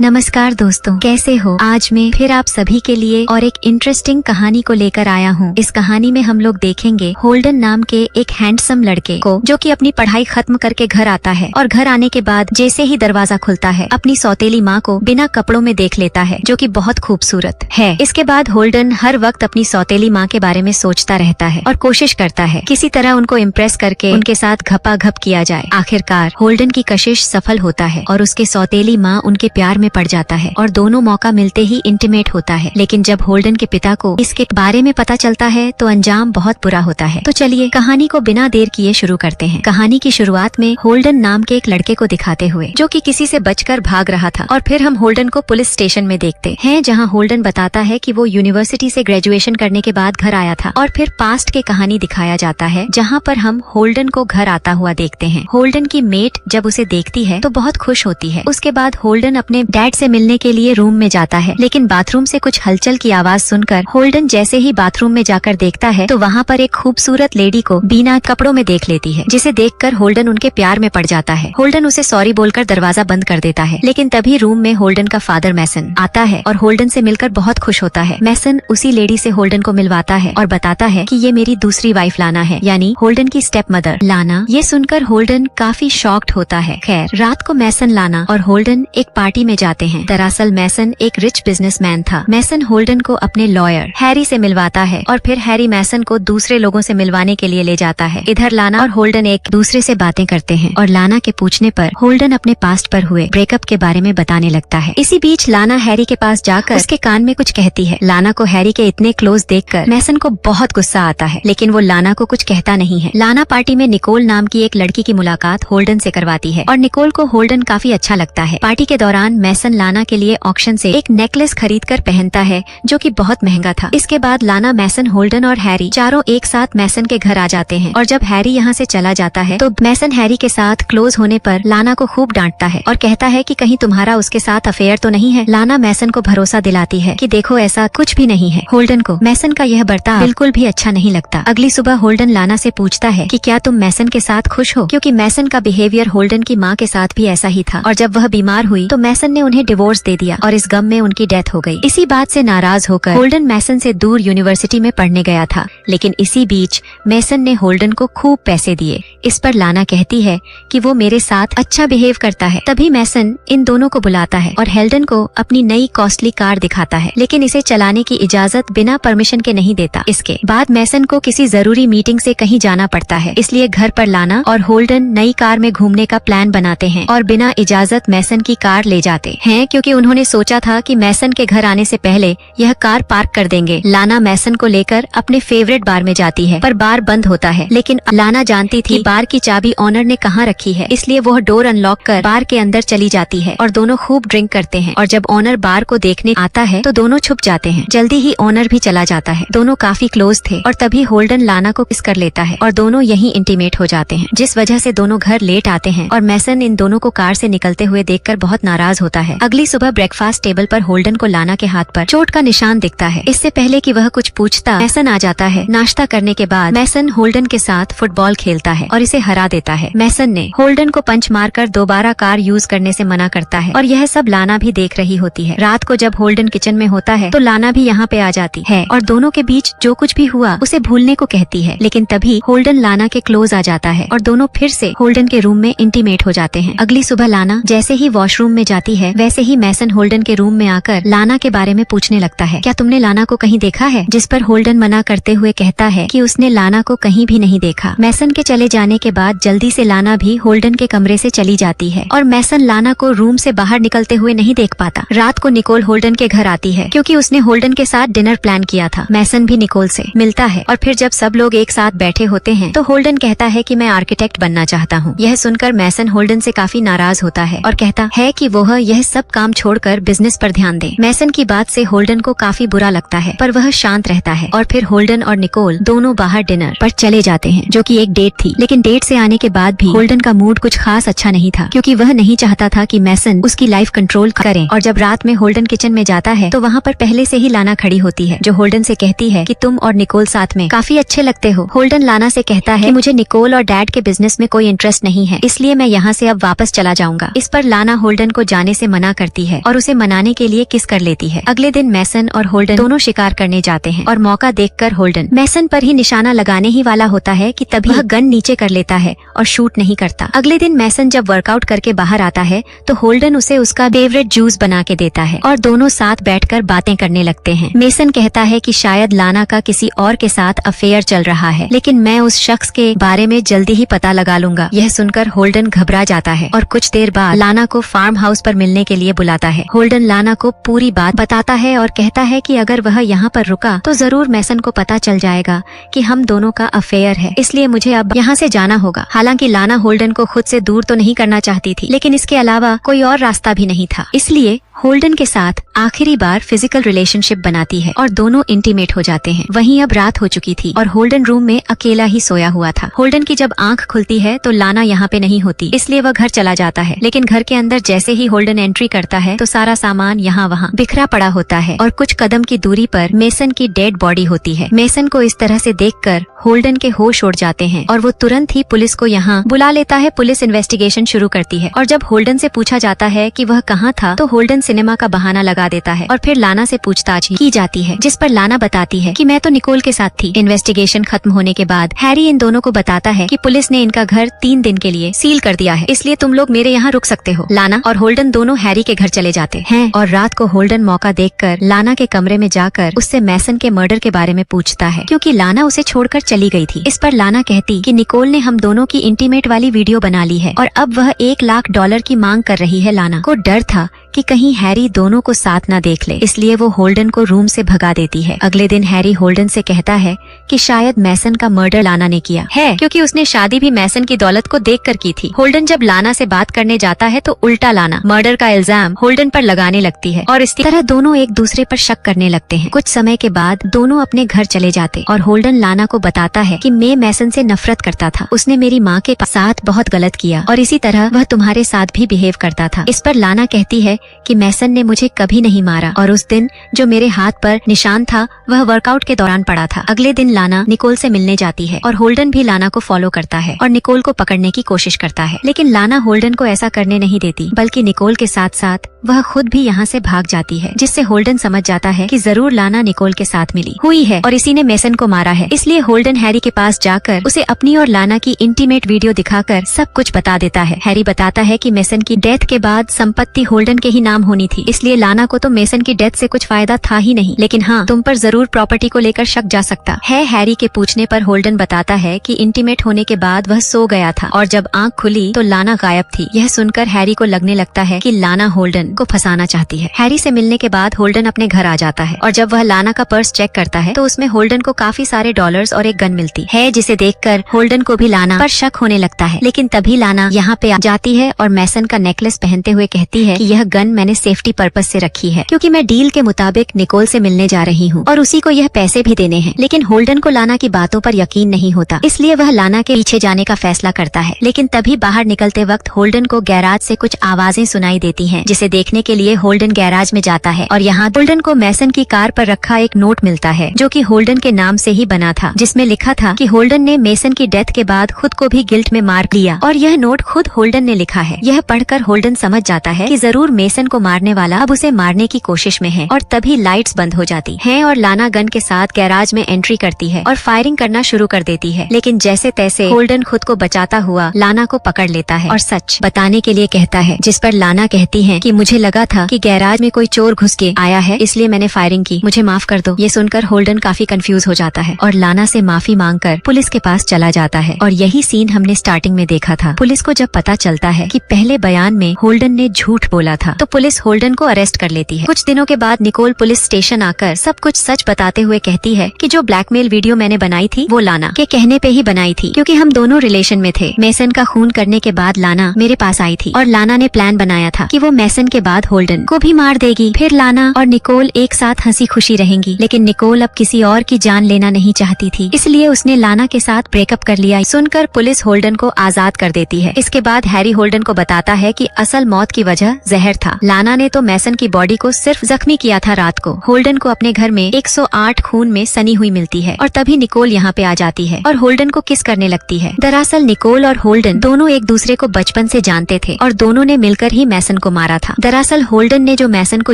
नमस्कार दोस्तों, कैसे हो? आज मैं फिर आप सभी के लिए और एक इंटरेस्टिंग कहानी को लेकर आया हूँ। इस कहानी में हम लोग देखेंगे होल्डन नाम के एक हैंडसम लड़के को, जो कि अपनी पढ़ाई खत्म करके घर आता है और घर आने के बाद जैसे ही दरवाजा खुलता है अपनी सौतेली माँ को बिना कपड़ों में देख लेता है, जो कि बहुत खूबसूरत है। इसके बाद होल्डन हर वक्त अपनी सौतेली माँ के बारे में सोचता रहता है और कोशिश करता है किसी तरह उनको इम्प्रेस करके उनके साथ घपाघप किया जाए। आखिरकार होल्डन की कशिश सफल होता है और उसके सौतेली माँ उनके प्यार में पड़ जाता है और दोनों मौका मिलते ही इंटीमेट होता है। लेकिन जब होल्डन के पिता को इसके बारे में पता चलता है तो अंजाम बहुत बुरा होता है। तो चलिए कहानी को बिना देर किए शुरू करते हैं। कहानी की शुरुआत में होल्डन नाम के एक लड़के को दिखाते हुए, जो कि किसी से बचकर भाग रहा था, और फिर हम होल्डन को पुलिस स्टेशन में देखते हैं, जहां होल्डन बताता है कि वो यूनिवर्सिटी से ग्रेजुएशन करने के बाद घर आया था। और फिर पास्ट के कहानी दिखाया जाता है, जहां पर हम होल्डन को घर आता हुआ देखते हैं। होल्डन की मेट जब उसे देखती है तो बहुत खुश होती है। उसके बाद होल्डन अपने डैड से मिलने के लिए रूम में जाता है, लेकिन बाथरूम से कुछ हलचल की आवाज सुनकर होल्डन जैसे ही बाथरूम में जाकर देखता है तो वहाँ पर एक खूबसूरत लेडी को बिना कपड़ों में देख लेती है, जिसे देखकर होल्डन उनके प्यार में पड़ जाता है। होल्डन उसे सॉरी बोलकर दरवाजा बंद कर देता है, लेकिन तभी रूम में होल्डन का फादर मैसन आता है और होल्डन से मिलकर बहुत खुश होता है। मैसन उसी लेडी से होल्डन को मिलवाता है और बताता है कि ये मेरी दूसरी वाइफ लाना है, यानी होल्डन की स्टेप मदर लाना। ये सुनकर होल्डन काफी शॉक्ड होता है। खैर, रात को मैसन, लाना और होल्डन एक पार्टी में जाते हैं। दरअसल मैसन एक रिच बिजनेसमैन था। मैसन होल्डन को अपने लॉयर हैरी से मिलवाता है और फिर हैरी मैसन को दूसरे लोगों से मिलवाने के लिए ले जाता है। इधर लाना और होल्डन एक दूसरे से बातें करते हैं और लाना के पूछने पर होल्डन अपने पास्ट पर हुए ब्रेकअप के बारे में बताने लगता है। इसी बीच लाना हैरी के पास जाकर उसके कान में कुछ कहती है। लाना को हैरी के इतने क्लोज देखकर मैसन को बहुत गुस्सा आता है, लेकिन वो लाना को कुछ कहता नहीं है। लाना पार्टी में निकोल नाम की एक लड़की की मुलाकात होल्डन से करवाती है और निकोल को होल्डन काफी अच्छा लगता है। पार्टी के दौरान मैसन लाना के लिए ऑक्शन से एक नेकलेस खरीद कर पहनता है, जो कि बहुत महंगा था। इसके बाद लाना, मैसन, होल्डन और हैरी चारों एक साथ मैसन के घर आ जाते हैं और जब हैरी यहाँ से चला जाता है तो मैसन हैरी के साथ क्लोज होने पर लाना को खूब डांटता है और कहता है कि कहीं तुम्हारा उसके साथ अफेयर तो नहीं है। लाना मैसन को भरोसा दिलाती है कि देखो ऐसा कुछ भी नहीं है। होल्डन को मैसन का यह बर्ताव बिल्कुल भी अच्छा नहीं लगता। अगली सुबह होल्डन लाना से पूछता है कि क्या तुम मैसन के साथ खुश हो, क्योंकि मैसन का बिहेवियर होल्डन की माँ के साथ भी ऐसा ही था और जब वह बीमार हुई तो मैसन ने उन्हें डिवोर्स दे दिया और इस गम में उनकी डेथ हो गई। इसी बात से नाराज होकर होल्डन मैसन से दूर यूनिवर्सिटी में पढ़ने गया था, लेकिन इसी बीच मैसन ने होल्डन को खूब पैसे दिए। इस पर लाना कहती है कि वो मेरे साथ अच्छा बिहेव करता है। तभी मैसन इन दोनों को बुलाता है और होल्डन को अपनी नई कॉस्टली कार दिखाता है, लेकिन इसे चलाने की इजाजत बिना परमिशन के नहीं देता। इसके बाद मैसन को किसी जरूरी मीटिंग से कहीं जाना पड़ता है, इसलिए घर पर लाना और होल्डन नई कार में घूमने का प्लान बनाते हैं और बिना इजाजत मैसन की कार ले जाते हैं, क्योंकि उन्होंने सोचा था कि मैसन के घर आने से पहले यह कार पार्क कर देंगे। लाना मैसन को लेकर अपने फेवरेट बार में जाती है, पर बार बंद होता है। लेकिन लाना जानती थी बार की चाबी ऑनर ने कहाँ रखी है, इसलिए वह डोर अनलॉक कर बार के अंदर चली जाती है और दोनों खूब ड्रिंक करते हैं। और जब ऑनर बार को देखने आता है तो दोनों छुप जाते हैं। जल्दी ही ऑनर भी चला जाता है। दोनों काफी क्लोज थे और तभी होल्डन लाना को किस कर लेता है और दोनों यहीं इंटीमेट हो जाते हैं, जिस वजह से दोनों घर लेट आते हैं और मैसन इन दोनों को कार से निकलते हुए देखकर बहुत नाराज होता है। अगली सुबह ब्रेकफास्ट टेबल पर होल्डन को लाना के हाथ पर चोट का निशान दिखता है। इससे पहले कि वह कुछ पूछता, मैसन आ जाता है। नाश्ता करने के बाद मैसन होल्डन के साथ फुटबॉल खेलता है और इसे हरा देता है। मैसन ने होल्डन को पंच मारकर दोबारा कार यूज करने से मना करता है और यह सब लाना भी देख रही होती है। रात को जब होल्डन किचन में होता है तो लाना भी यहाँ पे आ जाती है और दोनों के बीच जो कुछ भी हुआ उसे भूलने को कहती है, लेकिन तभी होल्डन लाना के क्लोज आ जाता है और दोनों फिर से होल्डन के रूम में इंटीमेट हो जाते हैं। अगली सुबह लाना जैसे ही वॉशरूम में जाती है, वैसे ही मैसन होल्डन के रूम में आकर लाना के बारे में पूछने लगता है, क्या तुमने लाना को कहीं देखा है? जिस पर होल्डन मना करते हुए कहता है कि उसने लाना को कहीं भी नहीं देखा। मैसन के चले जाने के बाद जल्दी से लाना भी होल्डन के कमरे से चली जाती है और मैसन लाना को रूम से बाहर निकलते हुए नहीं देख पाता। रात को निकोल होल्डन के घर आती है, क्योंकि उसने होल्डन के साथ डिनर प्लान किया था। मैसन भी निकोल से मिलता है और फिर जब सब लोग एक साथ बैठे होते हैं तो होल्डन कहता है कि मैं आर्किटेक्ट बनना चाहता हूँ। यह सुनकर मैसन होल्डन से काफी नाराज होता है और कहता है कि वह यह सब काम छोड़कर बिजनेस पर ध्यान दे। मैसन की बात से होल्डन को काफी बुरा लगता है, पर वह शांत रहता है और फिर होल्डन और निकोल दोनों बाहर डिनर पर चले जाते हैं, जो कि एक डेट थी। लेकिन डेट से आने के बाद भी होल्डन का मूड कुछ खास अच्छा नहीं था, क्योंकि वह नहीं चाहता था कि मैसन उसकी लाइफ कंट्रोल करे। और जब रात में होल्डन किचन में जाता है तो वहाँ पर पहले से ही लाना खड़ी होती है, जो होल्डन से कहती है कि तुम और निकोल साथ में काफी अच्छे लगते हो। होल्डन लाना से कहता है कि मुझे निकोल और डैड के बिजनेस में कोई इंटरेस्ट नहीं है, इसलिए मैं यहाँ से अब वापस चला जाऊंगा। इस पर लाना होल्डन को जाने से मना करती है और उसे मनाने के लिए किस कर लेती है। अगले दिन मैसन और होल्डन दोनों शिकार करने जाते हैं और मौका देखकर होल्डन मैसन पर ही निशाना लगाने ही वाला होता है कि तभी वह गन नीचे कर लेता है और शूट नहीं करता। अगले दिन मैसन जब वर्कआउट करके बाहर आता है तो होल्डन उसे उसका फेवरेट जूस बना के देता है और दोनों साथ बैठकर बातें करने लगते हैं। मैसन कहता है कि शायद लाना का किसी और के साथ अफेयर चल रहा है, लेकिन मैं उस शख्स के बारे में जल्दी ही पता लगा लूंगा। यह सुनकर होल्डन घबरा जाता है और कुछ देर बाद लाना को फार्म हाउस पर मिलने के लिए बुलाता है। होल्डन लाना को पूरी बात बताता है और कहता है कि अगर वह यहाँ पर रुका तो जरूर मैसन को पता चल जाएगा कि हम दोनों का अफेयर है, इसलिए मुझे अब यहाँ से जाना होगा। हालांकि लाना होल्डन को खुद से दूर तो नहीं करना चाहती थी, लेकिन इसके अलावा कोई और रास्ता भी नहीं था, इसलिए होल्डन के साथ आखिरी बार फिजिकल रिलेशनशिप बनाती है और दोनों इंटीमेट हो जाते हैं। वहीं अब रात हो चुकी थी और होल्डन रूम में अकेला ही सोया हुआ था। होल्डन की जब आंख खुलती है तो लाना यहाँ पे नहीं होती, इसलिए वह घर चला जाता है। लेकिन घर के अंदर जैसे ही होल्डन एंट्री करता है तो सारा सामान यहाँ वहाँ बिखरा पड़ा होता है और कुछ कदम की दूरी पर मैसन की डेड बॉडी होती है। मैसन को इस तरह से देखकर होल्डन के होश उड़ जाते हैं और वो तुरंत ही पुलिस को यहाँ बुला लेता है। पुलिस इन्वेस्टिगेशन शुरू करती है और जब होल्डन से पूछा जाता है कि वह कहाँ था तो होल्डन सिनेमा का बहाना लगा देता है और फिर लाना से पूछताछ की जाती है, जिस पर लाना बताती है कि मैं तो निकोल के साथ थी। इन्वेस्टिगेशन खत्म होने के बाद हैरी इन दोनों को बताता है कि पुलिस ने इनका घर 3 दिन के लिए सील कर दिया है, इसलिए तुम लोग मेरे यहाँ रुक सकते हो। लाना और होल्डन दोनों हैरी के घर चले जाते हैं और रात को होल्डन मौका देखकर लाना के कमरे में जाकर उससे मैसन के मर्डर के बारे में पूछता है, क्योंकि लाना उसे छोड़कर चली गई थी। इस पर लाना कहती कि निकोल ने हम दोनों की इंटीमेट वाली वीडियो बना ली है और अब वह $1 लाख की मांग कर रही है। लाना को डर था कि कहीं हैरी दोनों को साथ न देख ले, इसलिए वो होल्डन को रूम से भगा देती है। अगले दिन हैरी होल्डन से कहता है कि शायद मैसन का मर्डर लाना ने किया है, क्योंकि उसने शादी भी मैसन की दौलत को देखकर की थी। होल्डन जब लाना से बात करने जाता है तो उल्टा लाना मर्डर का इल्जाम होल्डन पर लगाने लगती है और इस तरह दोनों एक दूसरे पर शक करने लगते हैं। कुछ समय के बाद दोनों अपने घर चले जाते और होल्डन लाना को बताता है कि मैं मैसन से नफरत करता था, उसने मेरी माँ के साथ बहुत गलत किया और इसी तरह वह तुम्हारे साथ भी बिहेव करता था। इस पर लाना कहती है कि मैसन ने मुझे कभी नहीं मारा और उस दिन जो मेरे हाथ पर निशान था वह वर्कआउट के दौरान पड़ा था। अगले दिन लाना निकोल से मिलने जाती है और होल्डन भी लाना को फॉलो करता है और निकोल को पकड़ने की कोशिश करता है, लेकिन लाना होल्डन को ऐसा करने नहीं देती, बल्कि निकोल के साथ साथ वह खुद भी यहाँ से भाग जाती है, जिससे होल्डन समझ जाता है कि जरूर लाना निकोल के साथ मिली हुई है और इसी ने मैसन को मारा है। इसलिए होल्डन हैरी के पास जाकर उसे अपनी और लाना की इंटीमेट वीडियो दिखाकर सब कुछ बता देता है। हैरी बताता है कि मैसन की डेथ के बाद संपत्ति होल्डन के ही नाम होनी थी, इसलिए लाना को तो मैसन की डेथ से कुछ फायदा था ही नहीं, लेकिन हाँ तुम पर जरूर प्रॉपर्टी को लेकर शक जा सकता है। हैरी के पूछने पर होल्डन बताता है कि इंटीमेट होने के बाद वह सो गया था और जब आंख खुली तो लाना गायब थी। यह सुनकर हैरी को लगने लगता है कि लाना होल्डन को फंसाना चाहती है। हैरी से मिलने के बाद होल्डन अपने घर आ जाता है और जब वह लाना का पर्स चेक करता है तो उसमें होल्डन को काफी सारे डॉलर्स और एक गन मिलती है, जिसे देखकर होल्डन को भी लाना पर शक होने लगता है। लेकिन तभी लाना यहाँ पे आ जाती है और मैसन का नेकलेस पहनते हुए कहती है कि यह गन मैंने सेफ्टी पर्पस से रखी है, क्योंकि मैं डील के मुताबिक निकोल से मिलने जा रही हूँ और उसी को यह पैसे भी देने हैं। लेकिन होल्डन को लाना की बातों पर यकीन नहीं होता, इसलिए वह लाना के पीछे जाने का फैसला करता है। लेकिन तभी बाहर निकलते वक्त होल्डन को गैराज से कुछ आवाजें सुनाई देती हैं, जिसे देखने के लिए होल्डन गैराज में जाता है और यहाँ होल्डन को मैसन की कार पर रखा एक नोट मिलता है, जो कि होल्डन के नाम से ही बना था, जिसमें लिखा था कि होल्डन ने मैसन की डेथ के बाद खुद को भी गिल्ट में मार लिया और यह नोट खुद होल्डन ने लिखा है। यह पढ़कर होल्डन समझ जाता है कि जरूर मैसन को मारने वाला अब उसे मारने की कोशिश में है और तभी लाइट्स बंद हो जाती हैं और लाना गन के साथ गैराज में एंट्री करती है और फायरिंग करना शुरू कर देती है। लेकिन जैसे तैसे होल्डन खुद को बचाता हुआ लाना को पकड़ लेता है और सच बताने के लिए कहता है, जिस पर लाना कहती है कि मुझे लगा था कि गैराज में कोई चोर घुस के आया है, इसलिए मैंने फायरिंग की, मुझे माफ कर दो। ये सुनकर होल्डन काफी कंफ्यूज हो जाता है और लाना से माफी मांगकर पुलिस के पास चला जाता है और यही सीन हमने स्टार्टिंग में देखा था। पुलिस को जब पता चलता है कि पहले बयान में होल्डन ने झूठ बोला था तो पुलिस होल्डन को अरेस्ट कर लेती है। कुछ दिनों के बाद निकोल पुलिस स्टेशन आकर सब कुछ सच बताते हुए कहती है कि जो ब्लैकमेल वीडियो मैंने बनाई थी वो लाना के कहने पे ही बनाई थी, क्योंकि हम दोनों रिलेशन में थे। मैसन का खून करने के बाद लाना मेरे पास आई थी और लाना ने प्लान बनाया था कि वो मैसन के बाद होल्डन को भी मार देगी, फिर लाना और निकोल एक साथ हंसी खुशी रहेंगी। लेकिन निकोल अब किसी और की जान लेना नहीं चाहती थी, इसलिए उसने लाना के साथ ब्रेकअप कर लिया। सुनकर पुलिस होल्डन को आजाद कर देती है। इसके बाद हैरी होल्डन को बताता है कि असल मौत की वजह जहर था। लाना ने तो मैसन की बॉडी को सिर्फ जख्मी किया था रात को। होल्डन को अपने घर में 108 खून में सनी हुई मिलती है और तभी निकोल यहाँ पे आ जाती है और होल्डन को किस करने लगती है। दरअसल निकोल और होल्डन दोनों एक दूसरे को बचपन से जानते थे और दोनों ने मिलकर ही मैसन को मारा था। दरअसल होल्डन ने जो मैसन को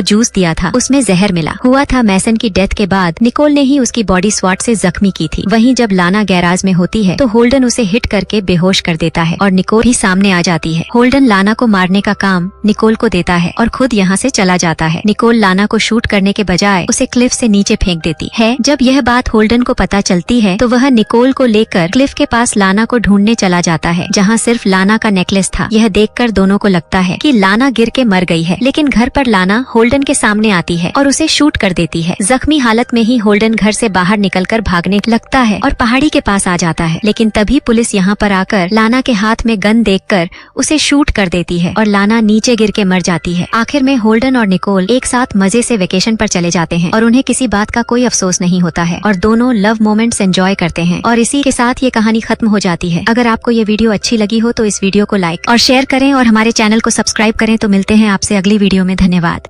जूस दिया था उसमें जहर मिला हुआ था। मैसन की डेथ के बाद निकोल ने ही उसकी बॉडी स्वॉट से जख्मी की थी। वहीं जब लाना गैराज में होती है तो होल्डन उसे हिट करके बेहोश कर देता है और निकोल भी सामने आ जाती है। होल्डन लाना को मारने का काम निकोल को देता है और खुद यहाँ से चला जाता है। निकोल लाना को शूट करने के बजाय उसे क्लिफ से नीचे फेंक देती है। जब यह बात होल्डन को पता चलती है तो वह निकोल को लेकर क्लिफ के पास लाना को ढूंढने चला जाता है, जहाँ सिर्फ लाना का नेकलेस था। यह देखकर दोनों को लगता है कि लाना गिर के मर गई है, लेकिन घर पर लाना होल्डन के सामने आती है और उसे शूट कर देती है। जख्मी हालत में ही होल्डन घर से बाहर निकलकर भागने लगता है और पहाड़ी के पास आ जाता है, लेकिन तभी पुलिस यहाँ पर आकर लाना के हाथ में गन देखकर उसे शूट कर देती है और लाना नीचे गिर के मर जाती है। आखिर में होल्डन और निकोल एक साथ मजे से वेकेशन पर चले जाते हैं और उन्हें किसी बात का कोई अफसोस नहीं होता है और दोनों लव मोमेंट्स एंजॉय करते हैं। और इसी के साथ ये कहानी खत्म हो जाती है। अगर आपको ये वीडियो अच्छी लगी हो तो इस वीडियो को लाइक और शेयर करें और हमारे चैनल को सब्सक्राइब करें। तो मिलते हैं आपसे अगली वीडियो में। धन्यवाद।